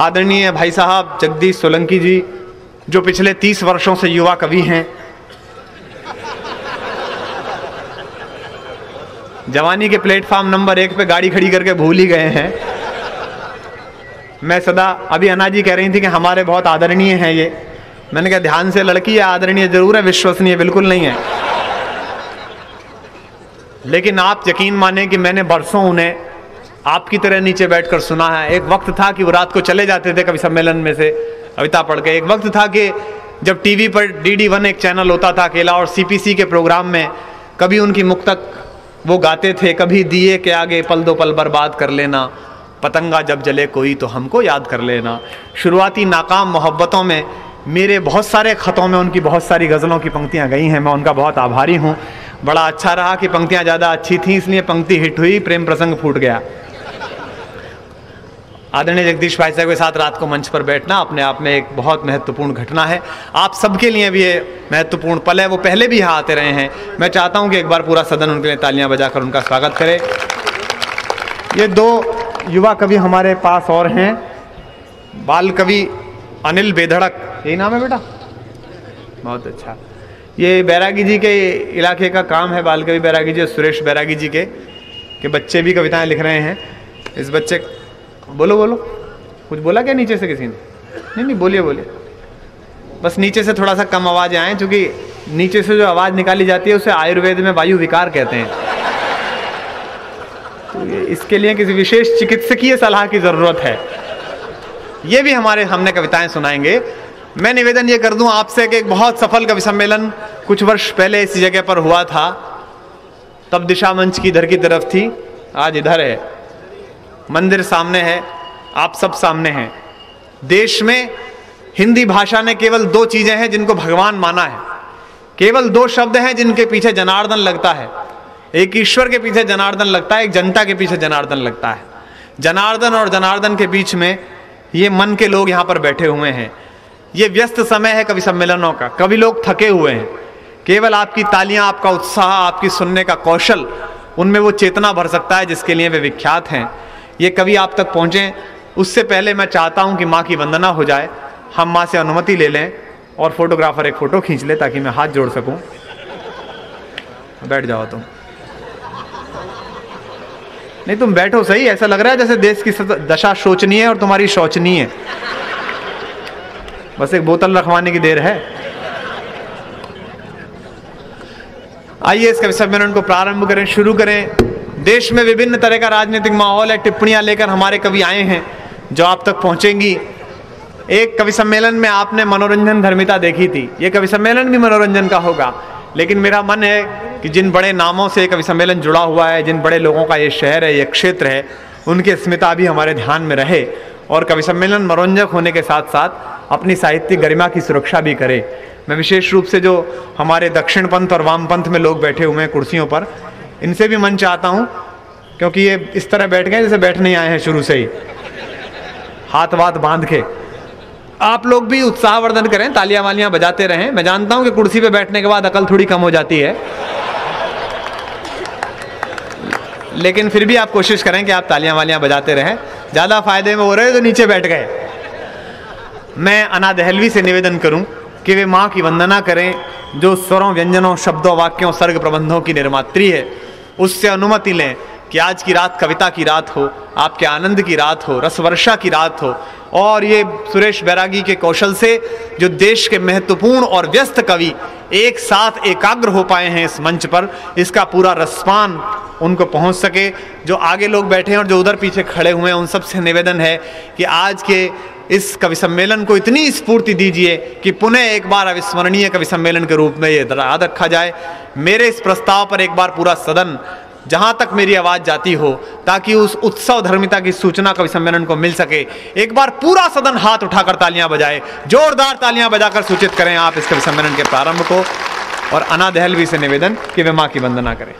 आदरणीय भाई साहब जगदीश सोलंकी जी, जो पिछले 30 वर्षों से युवा कवि हैं, जवानी के प्लेटफॉर्म नंबर 1 पे गाड़ी खड़ी करके भूल ही गए हैं। मैं सदा, अभी अना जी कह रही थी कि हमारे बहुत आदरणीय हैं ये, मैंने कहा ध्यान से, लड़की है आदरणीय जरूर है, विश्वसनीय बिल्कुल नहीं है। लेकिन आप यकीन माने कि मैंने बरसों उन्हें आपकी तरह नीचे बैठकर सुना है। एक वक्त था कि वो रात को चले जाते थे कवि सम्मेलन में से कविता पढ़ के। एक वक्त था कि जब टीवी पर DD1 एक चैनल होता था अकेला, और CPC के प्रोग्राम में कभी उनकी मुक्तक वो गाते थे, कभी दिए के आगे पल दो पल बर्बाद कर लेना, पतंगा जब जले कोई तो हमको याद कर लेना। शुरुआती नाकाम मोहब्बतों में मेरे बहुत सारे ख़तों में उनकी बहुत सारी गज़लों की पंक्तियां गई हैं, मैं उनका बहुत आभारी हूँ। बड़ा अच्छा रहा कि पंक्तियां ज़्यादा अच्छी थीं, इसलिए पंक्ति हिट हुई, प्रेम प्रसंग फूट गया। आदरणीय जगदीश भाई साहब के साथ रात को मंच पर बैठना अपने आप में एक बहुत महत्वपूर्ण घटना है। आप सबके लिए भी ये महत्वपूर्ण पल है। वो पहले भी यहाँ आते रहे हैं। मैं चाहता हूँ कि एक बार पूरा सदन उनके लिए तालियां बजाकर उनका स्वागत करे। ये 2 युवा कवि हमारे पास और हैं। बाल कवि अनिल बेधड़क, यही नाम है बेटा? बहुत अच्छा। ये बैरागी जी के इलाके का काम है, बाल कवि बैरागी जी, सुरेश बैरागी जी के बच्चे भी कविताएं लिख रहे हैं। इस बच्चे, बोलो बोलो, कुछ बोला क्या नीचे से किसी ने? नहीं, बोलिए बोलिए, बस नीचे से थोड़ा सा कम आवाज आए, क्योंकि नीचे से जो आवाज निकाली जाती है उसे आयुर्वेद में वायु विकार कहते हैं। तो इसके लिए किसी विशेष चिकित्सकीय सलाह की जरूरत है। ये भी हमने कविताएं सुनाएंगे। मैं निवेदन ये कर दूं आपसे कि एक बहुत सफल कवि सम्मेलन कुछ वर्ष पहले इस जगह पर हुआ था। तब दिशा मंच की इधर की तरफ थी, आज इधर है। मंदिर सामने है, आप सब सामने हैं। देश में हिंदी भाषा ने केवल 2 चीजें हैं जिनको भगवान माना है। केवल 2 शब्द हैं जिनके पीछे जनार्दन लगता है। एक ईश्वर के पीछे जनार्दन लगता है, एक जनता के पीछे जनार्दन लगता है। जनार्दन और जनार्दन के बीच में ये मन के लोग यहाँ पर बैठे हुए हैं। ये व्यस्त समय है कवि सम्मेलनों का, कवि लोग थके हुए हैं। केवल आपकी तालियां, आपका उत्साह, आपकी सुनने का कौशल, उनमें वो चेतना भर सकता है जिसके लिए वे विख्यात हैं। ये कवि आप तक पहुंचे, उससे पहले मैं चाहता हूं कि माँ की वंदना हो जाए। हम माँ से अनुमति ले लें और फोटोग्राफर एक फोटो खींच ले ताकि मैं हाथ जोड़ सकूं। बैठ जाओ तुम। नहीं, तुम बैठो सही, ऐसा लग रहा है जैसे देश की दशा शोचनीय है और तुम्हारी शौचनीय है। बस एक बोतल रखवाने की देर है। आइए इस कवि सम्मेलन को प्रारंभ करें, शुरू करें। देश में विभिन्न तरह का राजनीतिक माहौल है, टिप्पणियां लेकर हमारे कवि आए हैं जो आप तक पहुंचेंगी। एक कवि सम्मेलन में आपने मनोरंजन धर्मिता देखी थी, ये कवि सम्मेलन भी मनोरंजन का होगा। लेकिन मेरा मन है कि जिन बड़े नामों से कवि सम्मेलन जुड़ा हुआ है, जिन बड़े लोगों का ये शहर है, ये क्षेत्र है, उनकी अस्मिता भी हमारे ध्यान में रहे और कवि सम्मेलन मनोरंजक होने के साथ साथ अपनी साहित्यिक गरिमा की सुरक्षा भी करे। मैं विशेष रूप से जो हमारे दक्षिण पंथ और वाम पंथ में लोग बैठे हुए हैं कुर्सियों पर, इनसे भी मन चाहता हूं, क्योंकि ये इस तरह बैठ गए जैसे बैठ नहीं आए हैं शुरू से ही, हाथ वाथ बांध के। आप लोग भी उत्साहवर्धन करें, तालियां वालियां बजाते रहें। मैं जानता हूं कि कुर्सी पे बैठने के बाद अकल थोड़ी कम हो जाती है, लेकिन फिर भी आप कोशिश करें कि आप तालियां वालियां बजाते रहें। ज्यादा फायदे में हो रहे तो नीचे बैठ गए। मैं अना दहलवी से निवेदन करूं कि वे माँ की वंदना करें, जो स्वरों, व्यंजनों, शब्दों, वाक्यों, सर्ग प्रबंधों की निर्मात्री है। उससे अनुमति लें कि आज की रात कविता की रात हो, आपके आनंद की रात हो, रसवर्षा की रात हो, और ये सुरेश बैरागी के कौशल से जो देश के महत्वपूर्ण और व्यस्त कवि एक साथ एकाग्र हो पाए हैं इस मंच पर, इसका पूरा रसपान उनको पहुंच सके। जो आगे लोग बैठे हैं और जो उधर पीछे खड़े हुए हैं, उन सबसे निवेदन है कि आज के इस कवि सम्मेलन को इतनी स्फूर्ति दीजिए कि पुनः एक बार अविस्मरणीय कवि सम्मेलन के रूप में ये याद रखा जाए। मेरे इस प्रस्ताव पर एक बार पूरा सदन, जहां तक मेरी आवाज जाती हो, ताकि उस उत्सव धर्मिता की सूचना कवि सम्मेलन को मिल सके, एक बार पूरा सदन हाथ उठाकर तालियां बजाए, जोरदार तालियां बजाकर सूचित करें आप इस कवि सम्मेलन के प्रारंभ को। और अना दहलवी से निवेदन कि वे मां की वंदना करें।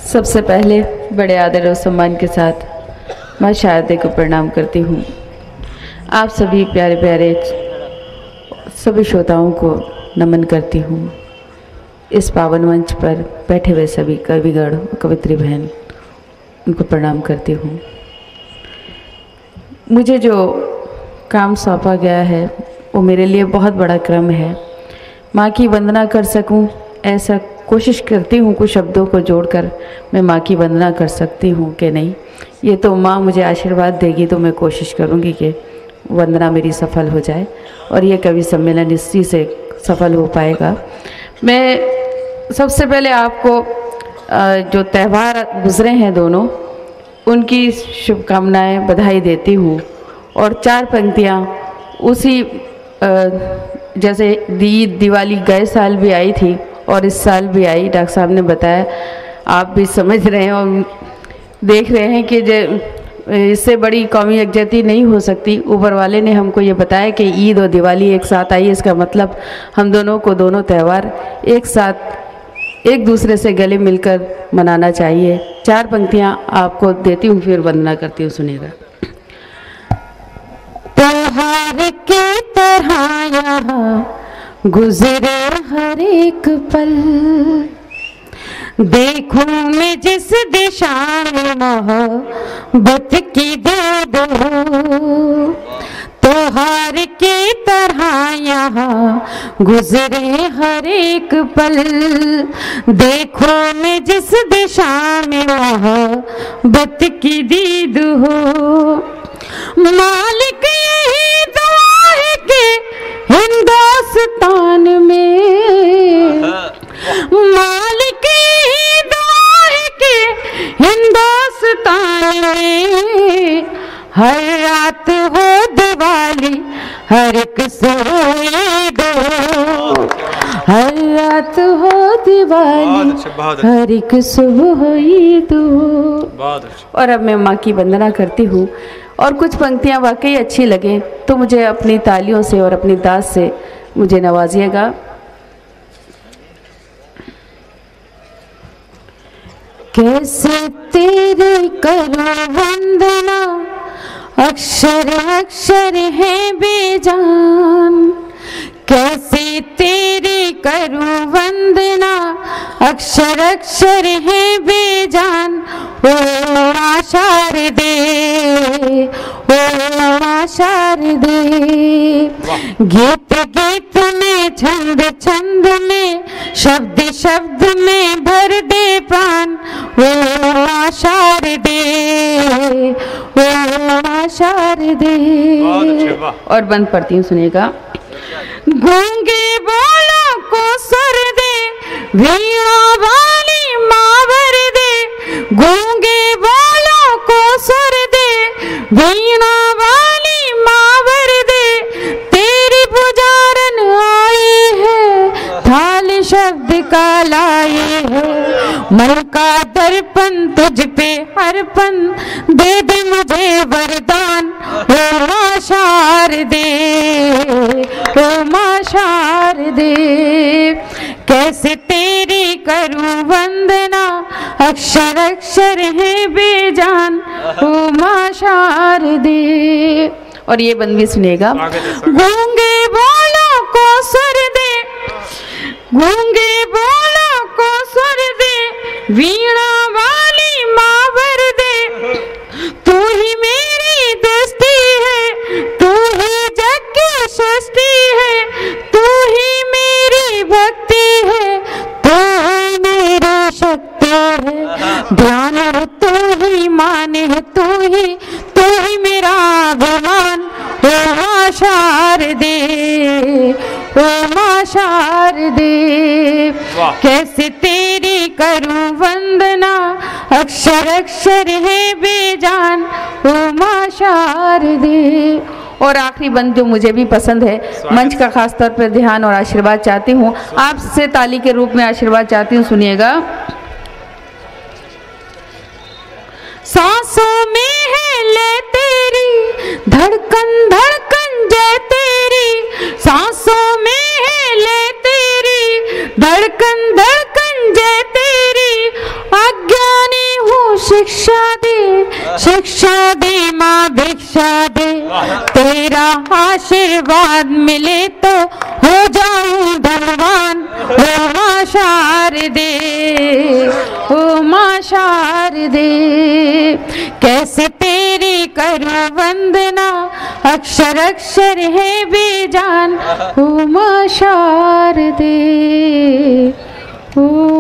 सबसे पहले बड़े आदर और सम्मान के साथ मां शारदे को प्रणाम करती हूँ। आप सभी प्यारे प्यारे सभी श्रोताओं को नमन करती हूँ। इस पावन मंच पर बैठे हुए सभी कविगण और कवित्री बहन, उनको प्रणाम करती हूँ। मुझे जो काम सौंपा गया है वो मेरे लिए बहुत बड़ा क्रम है। माँ की वंदना कर सकूं, ऐसा कोशिश करती हूँ कुछ शब्दों को जोड़कर मैं माँ की वंदना कर सकती हूँ कि नहीं, ये तो माँ मुझे आशीर्वाद देगी तो मैं कोशिश करूँगी कि वंदना मेरी सफल हो जाए और ये कवि सम्मेलन इसी से सफल हो पाएगा। मैं सबसे पहले आपको जो त्यौहार गुजरे हैं दोनों, उनकी शुभकामनाएं बधाई देती हूँ। और 4 पंक्तियाँ उसी जैसे ईद दिवाली गए साल भी आई थी और इस साल भी आई। डॉक्टर साहब ने बताया, आप भी समझ रहे हैं और देख रहे हैं कि इससे बड़ी कौमी यकजहती नहीं हो सकती। ऊपर वाले ने हमको ये बताया कि ईद और दिवाली एक साथ आई, इसका मतलब हम दोनों को दोनों त्यौहार एक साथ एक दूसरे से गले मिलकर मनाना चाहिए। 4 पंक्तियाँ आपको देती हूँ, फिर वंदना करती हूँ, सुनिएगा। त्योहार की तरह यहाँ गुजरे हर एक पल, देखूं मैं जिस दिशा में मोहब्बत की दीद हो। त्योहार की तरह यहाँ गुजरे हर एक पल, देखो मैं जिस दिशा में मोहब्बत की दीद हो। मालिक यही दुआ है कि हिंदुस्तान में, मालिक यही दुआ है कि हिंदुस्तान में हर रात हो दिवाली हर एक ईद हो, हर रात हो दिवाली हर एक सुबह ईद हो। और अब मैं माँ की वंदना करती हूँ और कुछ पंक्तियाँ वाकई अच्छी लगे तो मुझे अपनी तालियों से और अपनी दाद से मुझे नवाजिएगा। कैसे तेरे करूं वंदना, अक्षर अक्षर है बेजान। कैसे तेरे करूं वंदना, अक्षर अक्षर है बेजान। ओ माँ शारदे, ओ माँ शारदे, गीत गीत में छंद छंद में शब्द शब्द में भर दे प्राण। ओ माँ शारदे, ओ माँ शारदे। और बंद पढ़ती हूँ, सुनिएगा। गूंगे बोलों को सुर दे, वीणा वाली माँ भर दे। गूंगे बोलों को सुर दे, वीणा वाली माँ भर दे। तेरी पुजारन आए है, थाल शब्द का लाए है। मन का दर्पण तुझ पे अर्पण, दे दे मुझे वरदान। ओ माँ शारदे, ओ माँ शारदे, कैसे तेरी करूं वंदना, अक्षर अक्षर है बेजान। ओ माँ शारदे। और ये बंद भी सुनेगा। गूंगे बोलों को सुर दे, गूंगे बोलों को सुर दे, वीणा वाली माँ भर दे। तू ही मेरी दोस्ती है, तू ही जग की सृष्टि है। तू ही मेरी भक्ति है, तू ही मेरी शक्ति है। ध्यान है तू ही, मान है तू ही मेरा भगवान। ओ माँ शारदे, ओ माँ शारदे, कैसे तेरी करूं वंदना, अक्षर अक्षर है बेजान। ओ माँ शारदे। और आखिरी बंद जो मुझे भी पसंद है, मंच का खास तौर पर ध्यान और आशीर्वाद चाहती हूँ, आपसे ताली के रूप में आशीर्वाद चाहती हूँ, सुनिएगा। सांसों में है ले तेरी धड़कन धड़कन जय तेरी। सांसों में है ले तेरी धड़कन धड़कन जय तेरी। अज्ञानी हूँ शिक्षा दे माँ भिक्षा दे। तेरा आशीर्वाद मिले तो हो जाऊं धनवान। ओ माँ शारदे, ओ माँ शारदे, कैसे तेरी करूं वंदना, अक्षर अक्षर है बेजान, ओ मां शारदे, ओ